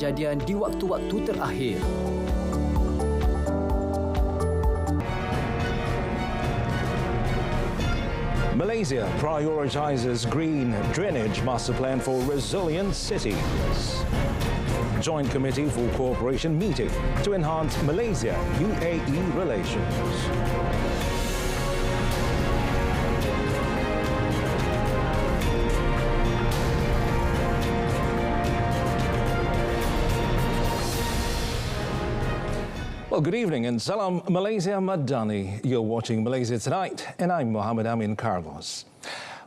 Kejadian di waktu-waktu terakhir. Malaysia prioritizes green drainage master plan for resilient cities. Joint Committee for Cooperation meeting to enhance Malaysia-UAE relations. Well, good evening and salam Malaysia Madani. You're watching Malaysia Tonight and I'm Mohammed Amin Carlos.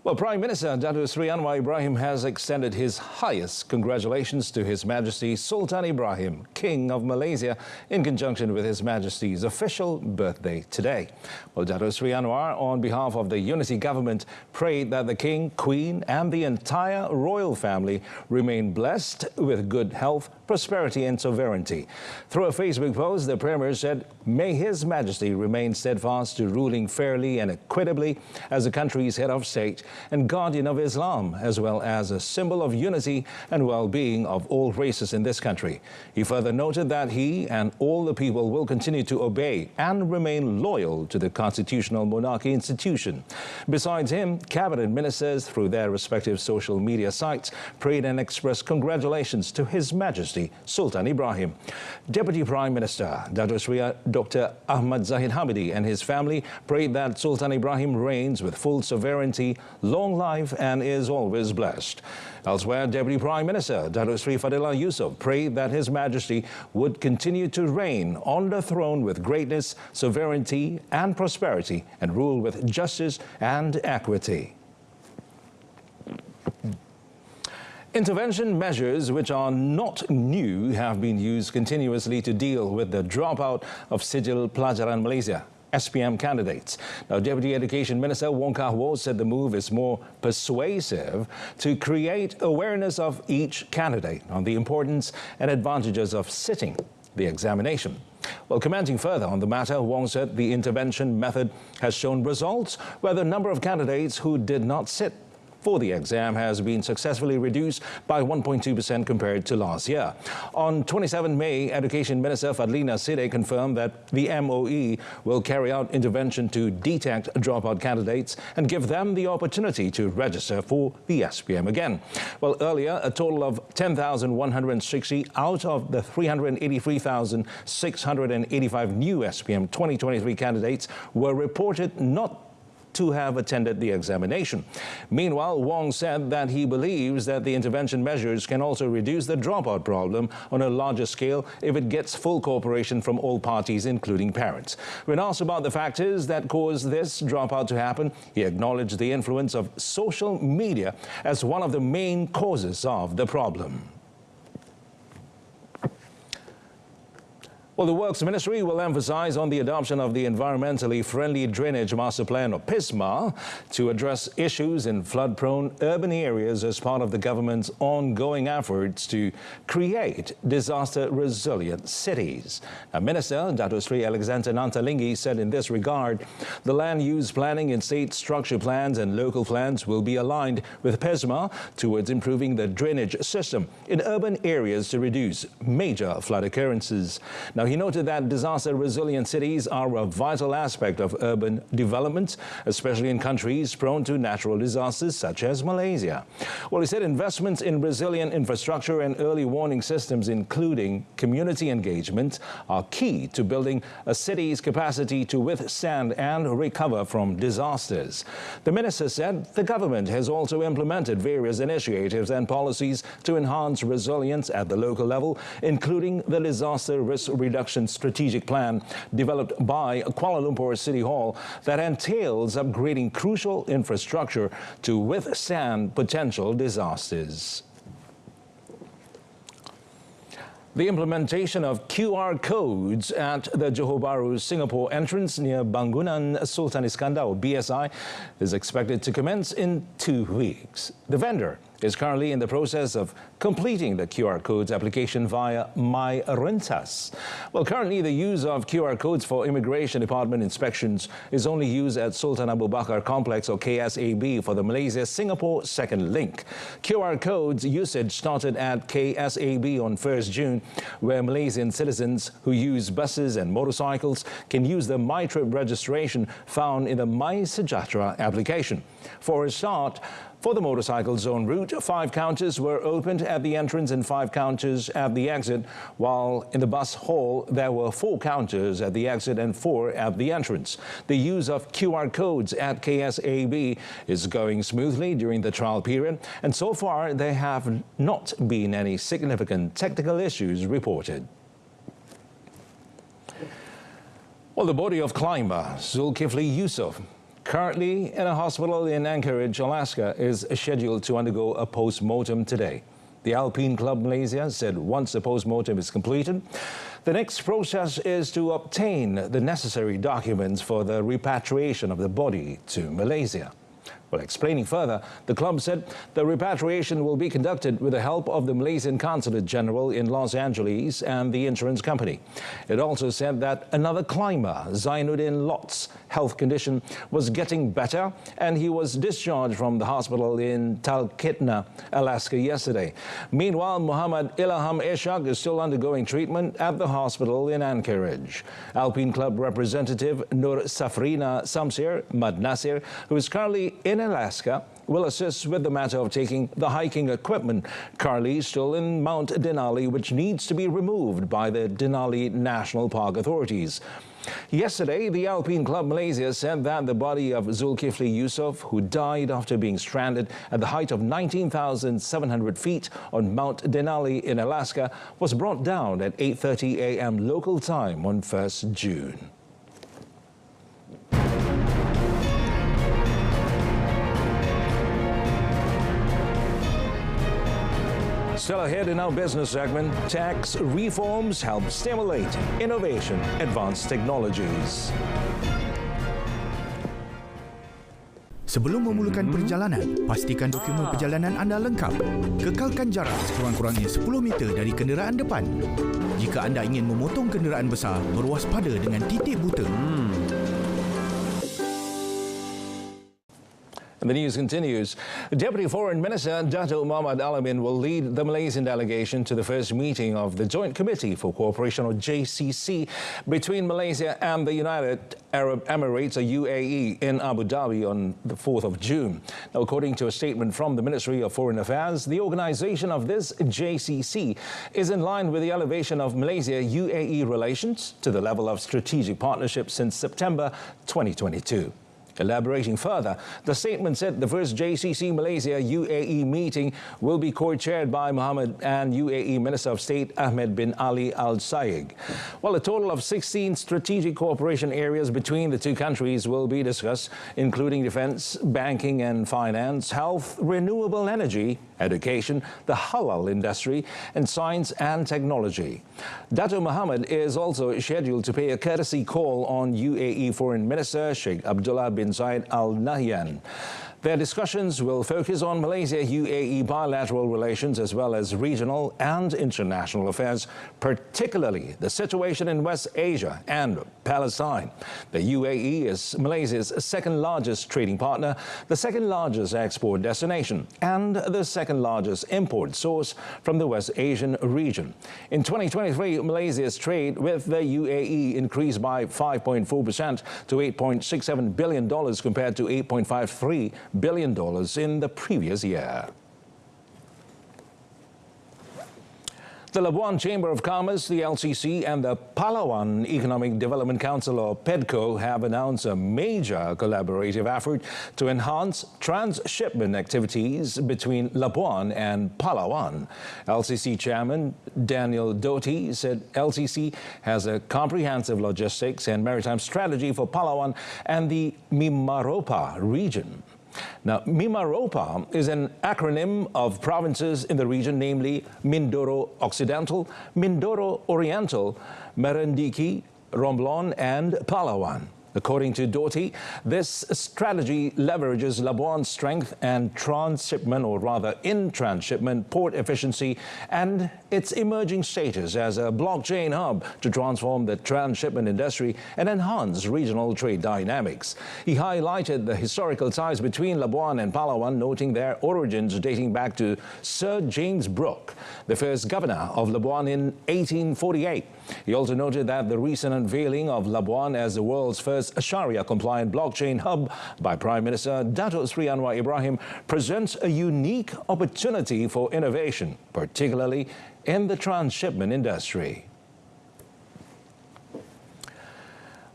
Well, Prime Minister Datuk Seri Anwar Ibrahim has extended his highest congratulations to His Majesty Sultan Ibrahim, King of Malaysia, in conjunction with His Majesty's official birthday today. Well, Datuk Seri Anwar, on behalf of the Unity Government, prayed that the King, Queen and the entire royal family remain blessed with good health, prosperity and sovereignty. Through a Facebook post, the Premier said, "May His Majesty remain steadfast to ruling fairly and equitably as the country's head of state and guardian of Islam, as well as a symbol of unity and well-being of all races in this country." He further noted that he and all the people will continue to obey and remain loyal to the constitutional monarchy institution. Besides him, cabinet ministers, through their respective social media sites, prayed and expressed congratulations to His Majesty Sultan Ibrahim. Deputy Prime Minister Datuk Seri Dr. Ahmad Zahid Hamidi and his family prayed that Sultan Ibrahim reigns with full sovereignty, long life and is always blessed. Elsewhere, Deputy Prime Minister Datuk Seri Fadillah Yusof prayed that His Majesty would continue to reign on the throne with greatness, sovereignty and prosperity and rule with justice and equity. Intervention measures which are not new have been used continuously to deal with the dropout of Sijil Pelajaran Malaysia SPM candidates. Now, Deputy Education Minister Wong Kah-Woo said the move is more persuasive to create awareness of each candidate on the importance and advantages of sitting the examination. Well, commenting further on the matter, Wong said the intervention method has shown results where the number of candidates who did not sit for the exam has been successfully reduced by 1.2% compared to last year. On 27 May, Education Minister Fadlina Sidek confirmed that the MOE will carry out intervention to detect dropout candidates and give them the opportunity to register for the SPM again. Well, earlier, a total of 10,160 out of the 383,685 new SPM 2023 candidates were reported not to have attended the examination. Meanwhile, Wong said that he believes that the intervention measures can also reduce the dropout problem on a larger scale if it gets full cooperation from all parties, including parents. When asked about the factors that caused this dropout to happen, he acknowledged the influence of social media as one of the main causes of the problem. Well, the Works Ministry will emphasize on the adoption of the Environmentally Friendly Drainage Master Plan, or PISMA, to address issues in flood-prone urban areas as part of the government's ongoing efforts to create disaster-resilient cities. Now, Minister Datuk Seri Alexander Nantalingi said in this regard, the land use planning in state structure plans and local plans will be aligned with PISMA towards improving the drainage system in urban areas to reduce major flood occurrences. Now, he noted that disaster-resilient cities are a vital aspect of urban development, especially in countries prone to natural disasters such as Malaysia. Well, he said investments in resilient infrastructure and early warning systems, including community engagement, are key to building a city's capacity to withstand and recover from disasters. The minister said the government has also implemented various initiatives and policies to enhance resilience at the local level, including the Disaster Risk Reduction Strategic Plan developed by Kuala Lumpur City Hall that entails upgrading crucial infrastructure to withstand potential disasters. The implementation of QR codes at the Johor Bahru Singapore entrance near Bangunan Sultan Iskandar, or BSI, is expected to commence in 2 weeks. The vendor is currently in the process of completing the QR codes application via My Rentas. Well, currently the use of QR codes for Immigration Department inspections is only used at Sultan Abu Bakar Complex or KSAB for the Malaysia-Singapore Second Link. QR codes usage started at KSAB on 1st June, where Malaysian citizens who use buses and motorcycles can use the My Trip registration found in the My Sejahtera application. For a start, for the motorcycle zone route, 5 counters were opened at the entrance and 5 counters at the exit, while in the bus hall there were 4 counters at the exit and 4 at the entrance. The use of QR codes at KSAB is going smoothly during the trial period, and so far there have not been any significant technical issues reported. Well, the body of climber Zulkifli Yusuf, currently in a hospital in Anchorage, Alaska, is scheduled to undergo a post-mortem today. The Alpine Club Malaysia said once the post-mortem is completed, the next process is to obtain the necessary documents for the repatriation of the body to Malaysia. Well, explaining further, the club said the repatriation will be conducted with the help of the Malaysian Consulate General in Los Angeles and the insurance company. It also said that another climber, Zainuddin Lot's health condition was getting better and he was discharged from the hospital in Talkeetna, Alaska yesterday. Meanwhile, Muhammad Ilham Ishak is still undergoing treatment at the hospital in Anchorage. Alpine Club representative Nur Safrina Samsir Mad Nasir, who is currently in Alaska, will assist with the matter of taking the hiking equipment currently still in Mount Denali, which needs to be removed by the Denali National Park authorities. Yesterday, the Alpine Club Malaysia said that the body of Zulkifli Yusuf, who died after being stranded at the height of 19,700 feet on Mount Denali in Alaska, was brought down at 8:30 a.m. local time on 1st June. Still ahead in our business segment, tax reforms help stimulate innovation, advanced technologies. Sebelum memulakan perjalanan, pastikan dokumen perjalanan anda lengkap. Kekalkan jarak sekurang-kurangnya 10 meter dari kenderaan depan. Jika anda ingin memotong kenderaan besar, berwaspada dengan titik buta. And the news continues. Deputy Foreign Minister Datuk Muhammad Alamin will lead the Malaysian delegation to the first meeting of the Joint Committee for Cooperation, or JCC, between Malaysia and the United Arab Emirates, or UAE, in Abu Dhabi on the 4th of June. Now, according to a statement from the Ministry of Foreign Affairs, the organisation of this JCC is in line with the elevation of Malaysia-UAE relations to the level of strategic partnership since September 2022. Elaborating further, the statement said the first JCC Malaysia-UAE meeting will be co-chaired by Muhammad and UAE Minister of State Ahmed bin Ali Al Sayegh. Well, a total of 16 strategic cooperation areas between the two countries will be discussed, including defence, banking and finance, health, renewable energy, education, the halal industry, and science and technology. Dato Muhammad is also scheduled to pay a courtesy call on UAE Foreign Minister Sheikh Abdullah bin Zayed Al Nahyan. Their discussions will focus on Malaysia-UAE bilateral relations as well as regional and international affairs, particularly the situation in West Asia and Palestine. The UAE is Malaysia's second-largest trading partner, the second-largest export destination, and the second-largest import source from the West Asian region. In 2023, Malaysia's trade with the UAE increased by 5.4% to $8.67 billion compared to $8.53 billion in the previous year. The Labuan Chamber of Commerce, the LCC, and the Palawan Economic Development Council, or PEDCO, have announced a major collaborative effort to enhance transshipment activities between Labuan and Palawan. LCC Chairman Daniel Doty said LCC has a comprehensive logistics and maritime strategy for Palawan and the Mimaropa region. Now, Mimaropa is an acronym of provinces in the region, namely Mindoro Occidental, Mindoro Oriental, Merendiki, Romblon and Palawan. According to Doughty, this strategy leverages Labuan's strength and transshipment, or rather in-transshipment port efficiency, and its emerging status as a blockchain hub to transform the transshipment industry and enhance regional trade dynamics. He highlighted the historical ties between Labuan and Palawan, noting their origins dating back to Sir James Brooke, the first governor of Labuan in 1848. He also noted that the recent unveiling of Labuan as the world's first Sharia-compliant blockchain hub by Prime Minister Datuk Seri Anwar Ibrahim presents a unique opportunity for innovation, particularly in the transshipment industry.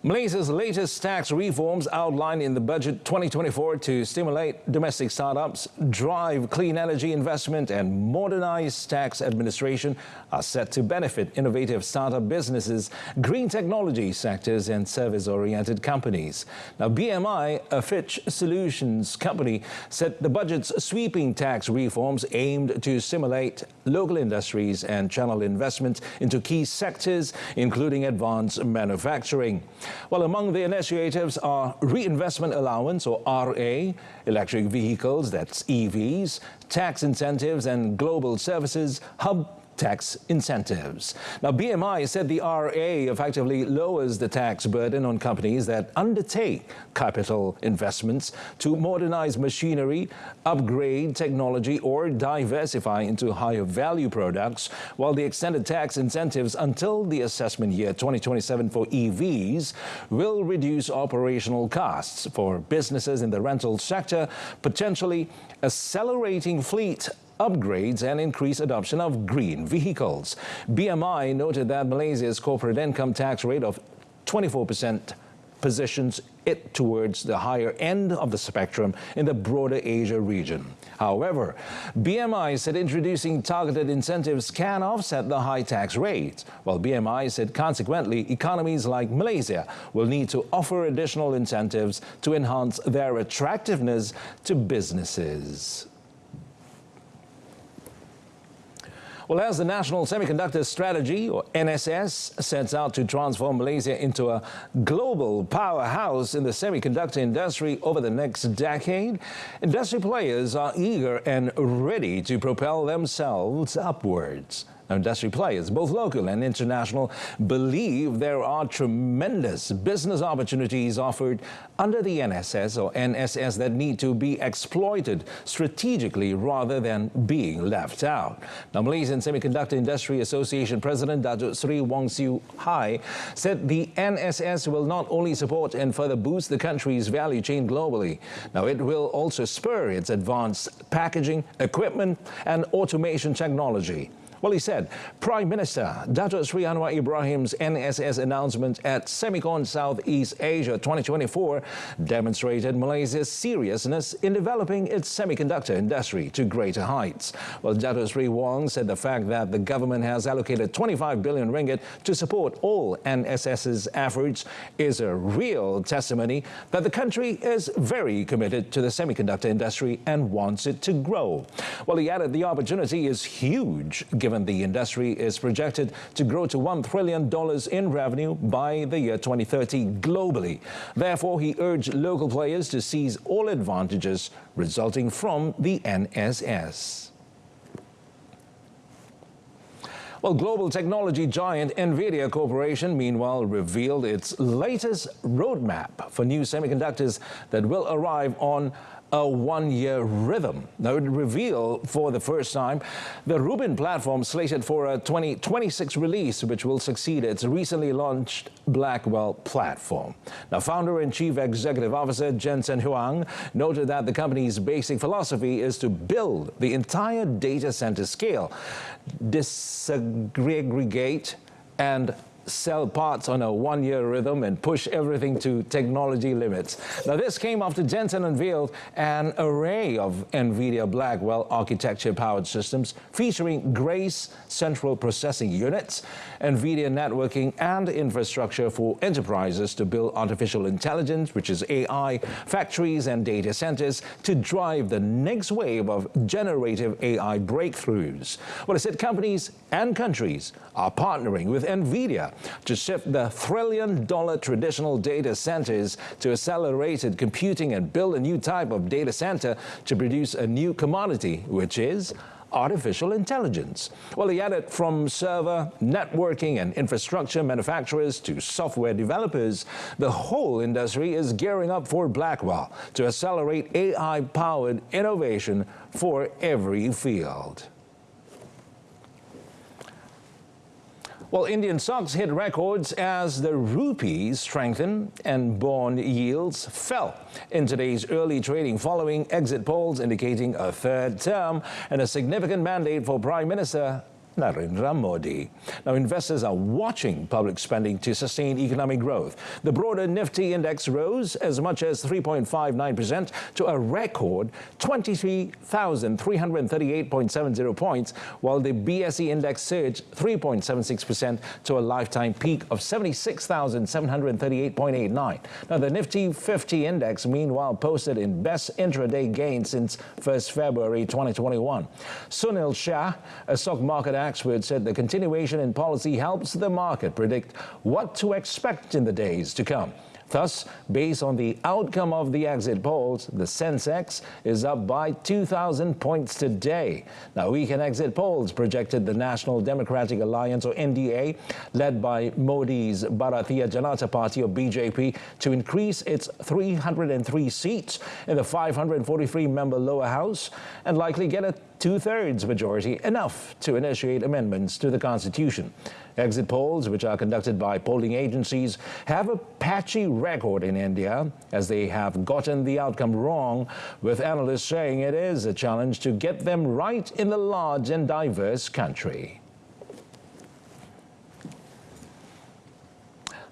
Malaysia's latest tax reforms outlined in the Budget 2024 to stimulate domestic startups, drive clean energy investment and modernize tax administration are set to benefit innovative startup businesses, green technology sectors and service-oriented companies. Now, BMI, a Fitch Solutions company, said the budget's sweeping tax reforms aimed to stimulate local industries and channel investment into key sectors, including advanced manufacturing. Well, among the initiatives are reinvestment allowance, or RA, electric vehicles, that's EVs, tax incentives and global services, hub tax incentives. Now, BMI said the RA effectively lowers the tax burden on companies that undertake capital investments to modernize machinery, upgrade technology or diversify into higher value products, while the extended tax incentives until the assessment year 2027 for EVs will reduce operational costs for businesses in the rental sector, potentially accelerating fleet upgrades and increased adoption of green vehicles. BMI noted that Malaysia's corporate income tax rate of 24% positions it towards the higher end of the spectrum in the broader Asia region. However, BMI said introducing targeted incentives can offset the high tax rate, while BMI said consequently economies like Malaysia will need to offer additional incentives to enhance their attractiveness to businesses. Well, as the National Semiconductor Strategy, or NSS, sets out to transform Malaysia into a global powerhouse in the semiconductor industry over the next decade, industry players are eager and ready to propel themselves upwards. Now, industry players, both local and international, believe there are tremendous business opportunities offered under the NSS or NSS that need to be exploited strategically rather than being left out. Now, Malaysian Semiconductor Industry Association President Datuk Seri Wong Siu Hai said the NSS will not only support and further boost the country's value chain globally. Now, it will also spur its advanced packaging, equipment and automation technology. Well, he said, Prime Minister Datuk Seri Anwar Ibrahim's NSS announcement at Semicon Southeast Asia 2024 demonstrated Malaysia's seriousness in developing its semiconductor industry to greater heights. Well, Datuk Seri Wong said the fact that the government has allocated 25 billion ringgit to support all NSS's efforts is a real testimony that the country is very committed to the semiconductor industry and wants it to grow. Well, he added the opportunity is huge, given the industry is projected to grow to $1 trillion in revenue by the year 2030 globally. Therefore, he urged local players to seize all advantages resulting from the NSS. Well, global technology giant Nvidia Corporation, meanwhile, revealed its latest roadmap for new semiconductors that will arrive on a one-year rhythm. Now, it revealed for the first time the Rubin platform slated for a 2026 release, which will succeed its recently launched Blackwell platform. Now, founder and chief executive officer Jensen Huang noted that the company's basic philosophy is to build the entire data center scale, disaggregate and sell parts on a one-year rhythm and push everything to technology limits. Now, this came after Jensen unveiled an array of Nvidia Blackwell architecture-powered systems featuring Grace central processing units, Nvidia networking and infrastructure for enterprises to build artificial intelligence, which is AI, factories and data centers to drive the next wave of generative AI breakthroughs. Well, it said companies and countries are partnering with Nvidia to shift the trillion-dollar traditional data centers to accelerated computing and build a new type of data center to produce a new commodity, which is artificial intelligence. Well, he added, from server, networking and infrastructure manufacturers to software developers, the whole industry is gearing up for Blackwell to accelerate AI-powered innovation for every field. Well, Indian stocks hit records as the rupee strengthened and bond yields fell in today's early trading following exit polls indicating a third term and a significant mandate for Prime Minister Narendra Modi. Now, investors are watching public spending to sustain economic growth. The broader Nifty index rose as much as 3.59% to a record 23,338.70 points, while the BSE index surged 3.76% to a lifetime peak of 76,738.89. Now, the Nifty 50 index, meanwhile, posted its best intraday gain since 1st February 2021. Sunil Shah, a stock market expert, said the continuation in policy helps the market predict what to expect in the days to come. Thus, based on the outcome of the exit polls, the Sensex is up by 2,000 points today. Now, weekend exit polls projected the National Democratic Alliance, or NDA, led by Modi's Bharatiya Janata Party, or BJP, to increase its 303 seats in the 543-member lower house and likely get a two-thirds majority, enough to initiate amendments to the Constitution. Exit polls, which are conducted by polling agencies, have a patchy record in India, as they have gotten the outcome wrong, with analysts saying it is a challenge to get them right in the large and diverse country.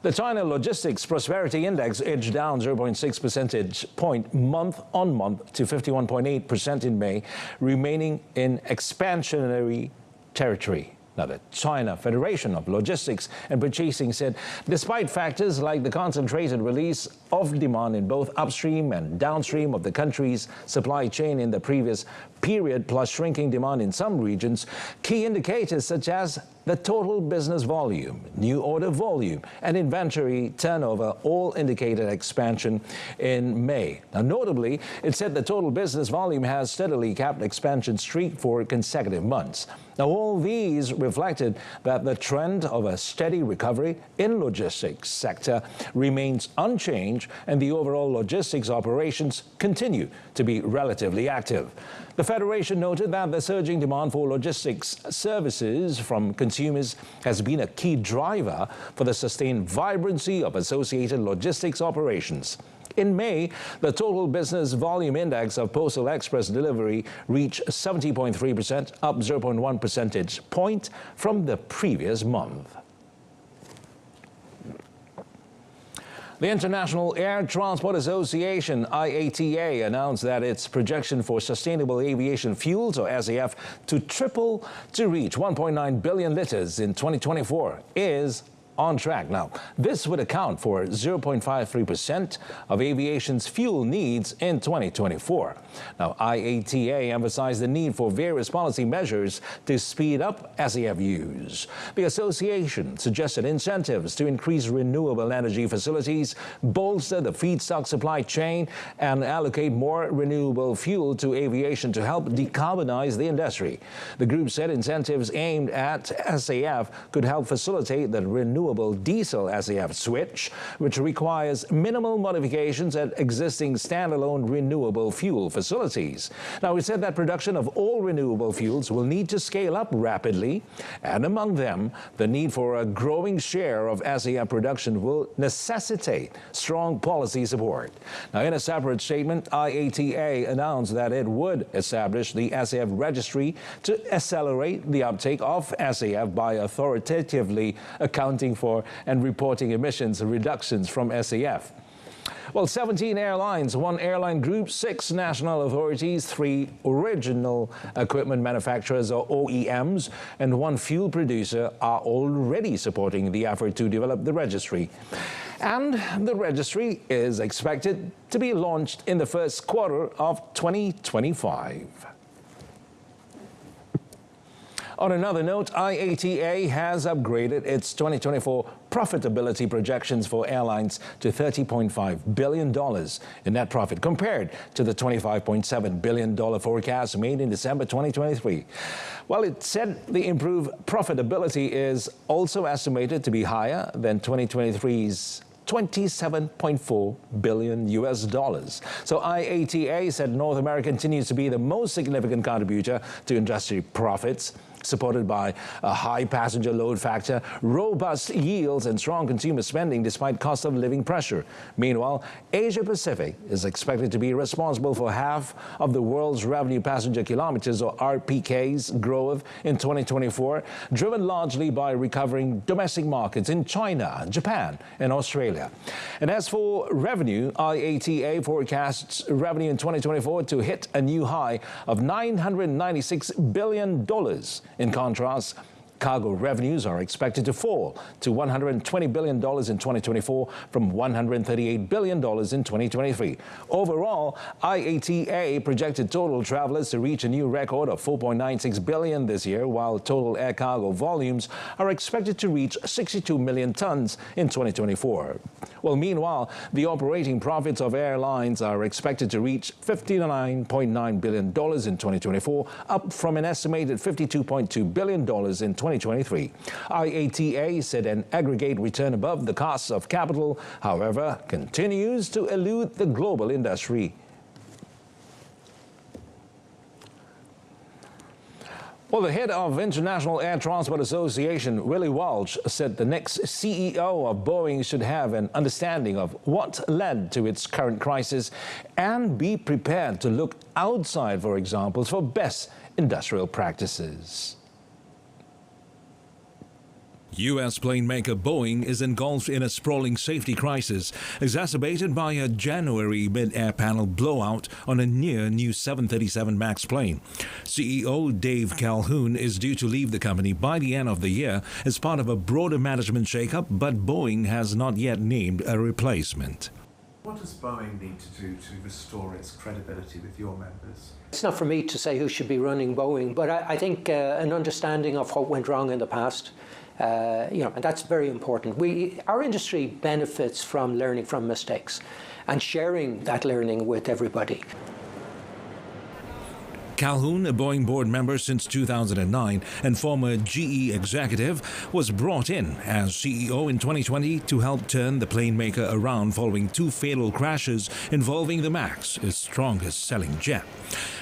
The China Logistics Prosperity Index edged down 0.6 percentage point month-on-month to 51.8% in May, remaining in expansionary territory. Now, the China Federation of Logistics and Purchasing said despite factors like the concentrated release of demand in both upstream and downstream of the country's supply chain in the previous period, plus shrinking demand in some regions, key indicators such as the total business volume, new order volume, and inventory turnover all indicated expansion in May. Now, notably, it said the total business volume has steadily capped expansion streak for consecutive months. Now, all these reflected that the trend of a steady recovery in logistics sector remains unchanged, and the overall logistics operations continue to be relatively active. The Federation noted that the surging demand for logistics services from consumers has been a key driver for the sustained vibrancy of associated logistics operations. In May, the total business volume index of postal express delivery reached 70.3%, up 0.1 percentage point from the previous month. The International Air Transport Association, IATA, announced that its projection for sustainable aviation fuels, or SAF, to triple to reach 1.9 billion litres in 2024 is on track. Now, this would account for 0.53% of aviation's fuel needs in 2024. Now, IATA emphasized the need for various policy measures to speed up SAF use. The association suggested incentives to increase renewable energy facilities, bolster the feedstock supply chain, and allocate more renewable fuel to aviation to help decarbonize the industry. The group said incentives aimed at SAF could help facilitate the renewable diesel SAF switch, which requires minimal modifications at existing standalone renewable fuel facilities. Now, it said that production of all renewable fuels will need to scale up rapidly, and among them, the need for a growing share of SAF production will necessitate strong policy support. Now, in a separate statement, IATA announced that it would establish the SAF registry to accelerate the uptake of SAF by authoritatively accounting for and reporting emissions reductions from SAF. Well, 17 airlines, 1 airline group, 6 national authorities, 3 original equipment manufacturers, or OEMs, and 1 fuel producer are already supporting the effort to develop the registry. And the registry is expected to be launched in the first quarter of 2025. On another note, IATA has upgraded its 2024 profitability projections for airlines to $30.5 billion in net profit compared to the $25.7 billion forecast made in December 2023. While it said the improved profitability is also estimated to be higher than 2023's $27.4 billion. So IATA said North America continues to be the most significant contributor to industry profits, supported by a high passenger load factor, robust yields and strong consumer spending despite cost of living pressure. Meanwhile, Asia Pacific is expected to be responsible for half of the world's revenue passenger kilometers, or RPKs, growth in 2024, driven largely by recovering domestic markets in China, Japan and Australia. And as for revenue, IATA forecasts revenue in 2024 to hit a new high of $996 billion. In contrast, cargo revenues are expected to fall to $120 billion in 2024 from $138 billion in 2023. Overall, IATA projected total travelers to reach a new record of 4.96 billion this year, while total air cargo volumes are expected to reach 62 million tons in 2024. Well, meanwhile, the operating profits of airlines are expected to reach $59.9 billion in 2024, up from an estimated $52.2 billion in 2023. IATA said an aggregate return above the cost of capital, however, continues to elude the global industry. Well, the head of International Air Transport Association, Willie Walsh, said the next CEO of Boeing should have an understanding of what led to its current crisis and be prepared to look outside for examples for best industrial practices. U.S. plane maker Boeing is engulfed in a sprawling safety crisis, exacerbated by a January mid-air panel blowout on a near-new 737 MAX plane. CEO Dave Calhoun is due to leave the company by the end of the year as part of a broader management shakeup, but Boeing has not yet named a replacement. What does Boeing need to do to restore its credibility with your members? It's not for me to say who should be running Boeing, but I think an understanding of what went wrong in the past, and that's very important. Our industry benefits from learning from mistakes and sharing that learning with everybody. Calhoun, a Boeing board member since 2009 and former GE executive, was brought in as CEO in 2020 to help turn the plane maker around following two fatal crashes involving the MAX, its strongest-selling jet.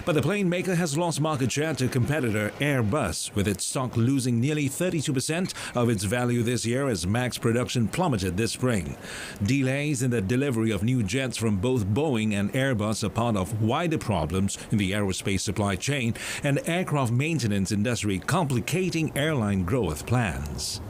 But the plane maker has lost market share to competitor Airbus, with its stock losing nearly 32% of its value this year as MAX production plummeted this spring. Delays in the delivery of new jets from both Boeing and Airbus are part of wider problems in the aerospace supply chain and aircraft maintenance industry, complicating airline growth plans.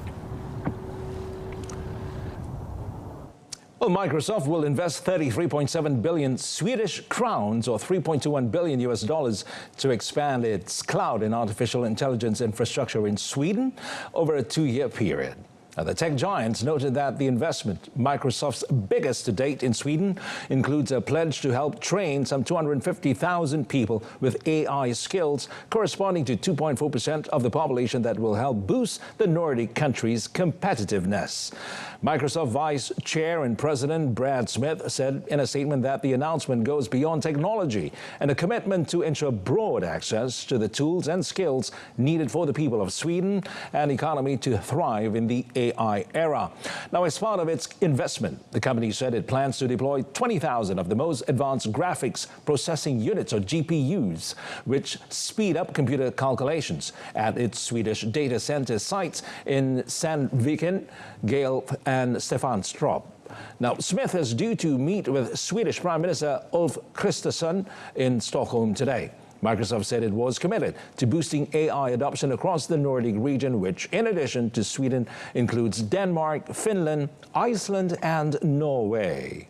Well, Microsoft will invest 33.7 billion Swedish crowns, or $3.21 billion to expand its cloud and artificial intelligence infrastructure in Sweden over a 2-year period. Now, the tech giants noted that the investment, Microsoft's biggest to date in Sweden, includes a pledge to help train some 250,000 people with AI skills, corresponding to 2.4% of the population, that will help boost the Nordic country's competitiveness. Microsoft Vice Chair and President Brad Smith said in a statement that the announcement goes beyond technology and a commitment to ensure broad access to the tools and skills needed for the people of Sweden and economy to thrive in the AI era. Now, as part of its investment, the company said it plans to deploy 20,000 of the most advanced graphics processing units, or GPUs, which speed up computer calculations at its Swedish data center sites in Sandviken, Gale and Stefanstorp. Now, Smith is due to meet with Swedish Prime Minister Ulf Kristersson in Stockholm today. Microsoft said it was committed to boosting AI adoption across the Nordic region, which, in addition to Sweden, includes Denmark, Finland, Iceland and Norway.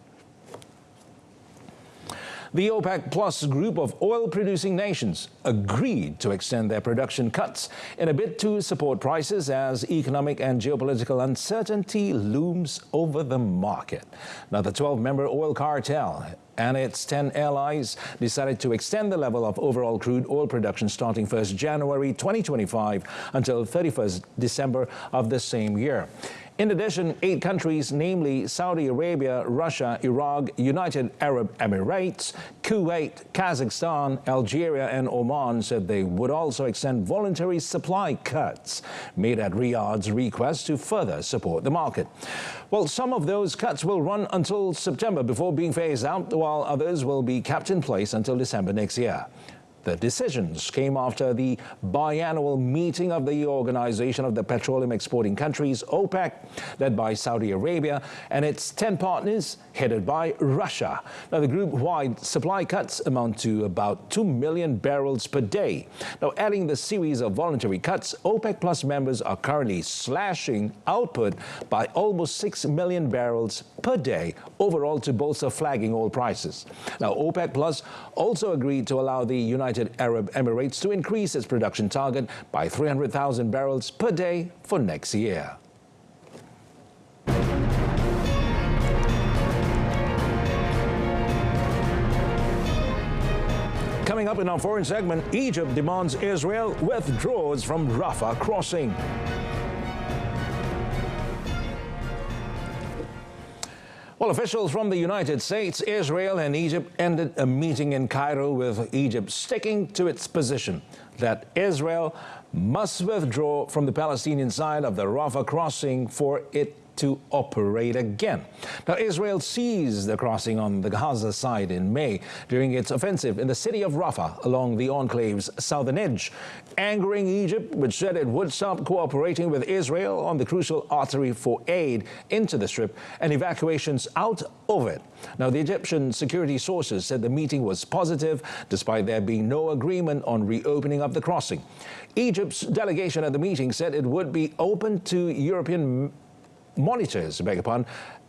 The OPEC Plus group of oil-producing nations agreed to extend their production cuts in a bid to support prices as economic and geopolitical uncertainty looms over the market. Now, the 12-member oil cartel and its 10 allies decided to extend the level of overall crude oil production starting 1st January 2025 until 31st December of the same year. In addition, 8 countries, namely Saudi Arabia, Russia, Iraq, United Arab Emirates, Kuwait, Kazakhstan, Algeria and Oman, said they would also extend voluntary supply cuts made at Riyadh's request to further support the market. Well, some of those cuts will run until September before being phased out, while others will be kept in place until December next year. The decisions came after the biannual meeting of the Organization of the Petroleum Exporting Countries, OPEC, led by Saudi Arabia, and its 10 partners, headed by Russia. Now, the group-wide supply cuts amount to about 2 million barrels per day. Now, adding the series of voluntary cuts, OPEC Plus members are currently slashing output by almost 6 million barrels per day overall to bolster flagging oil prices. Now, OPEC Plus also agreed to allow the United Arab Emirates to increase its production target by 300,000 barrels per day for next year. Coming up in our foreign segment, Egypt demands Israel withdraws from Rafa crossing. Well, officials from the United States, Israel and Egypt ended a meeting in Cairo with Egypt sticking to its position that Israel must withdraw from the Palestinian side of the Rafah crossing for it to operate again. Now, Israel seized the crossing on the Gaza side in May during its offensive in the city of Rafah along the enclave's southern edge, angering Egypt, which said it would stop cooperating with Israel on the crucial artery for aid into the Strip and evacuations out of it. Now, the Egyptian security sources said the meeting was positive, despite there being no agreement on reopening of the crossing. Egypt's delegation at the meeting said it would be open to European monitors,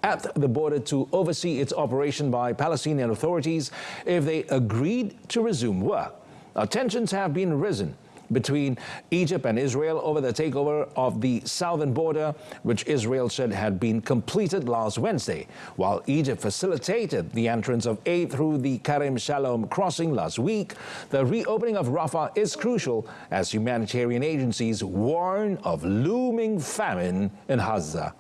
at the border to oversee its operation by Palestinian authorities if they agreed to resume work. Now, tensions have been risen between Egypt and Israel over the takeover of the southern border, which Israel said had been completed last Wednesday, while Egypt facilitated the entrance of aid through the Karim Shalom crossing last week. The reopening of Rafah is crucial as humanitarian agencies warn of looming famine in Gaza.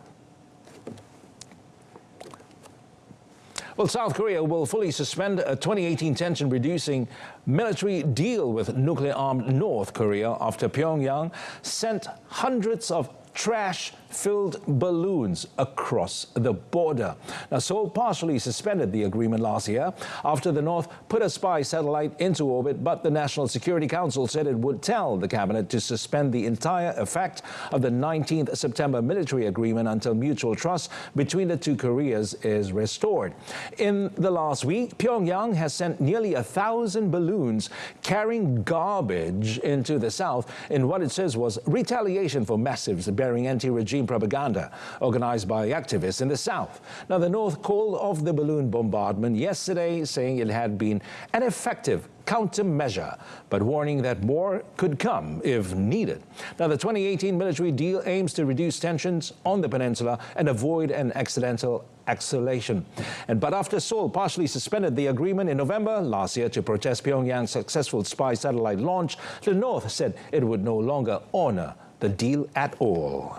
Well, South Korea will fully suspend a 2018 tension-reducing military deal with nuclear-armed North Korea after Pyongyang sent hundreds of trash-filled balloons across the border. Now, Seoul partially suspended the agreement last year after the North put a spy satellite into orbit, but the National Security Council said it would tell the cabinet to suspend the entire effect of the 19th September military agreement until mutual trust between the two Koreas is restored. In the last week, Pyongyang has sent nearly 1,000 balloons carrying garbage into the south in what it says was retaliation for massive bearing anti-regime propaganda organized by activists in the south. Now, the North called off the balloon bombardment yesterday, saying it had been an effective countermeasure, but warning that more could come if needed. Now, the 2018 military deal aims to reduce tensions on the peninsula and avoid an accidental escalation. But after Seoul partially suspended the agreement in November last year to protest Pyongyang's successful spy satellite launch, the North said it would no longer honor the deal at all.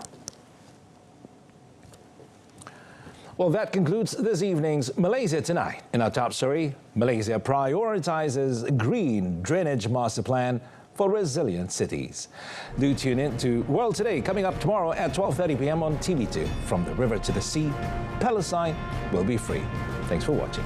Well, that concludes this evening's Malaysia Tonight. In our top story, Malaysia prioritizes green drainage master plan for resilient cities. Do tune in to World Today, coming up tomorrow at 12:30 p.m. on TV2. From the river to the sea, Palestine will be free. Thanks for watching.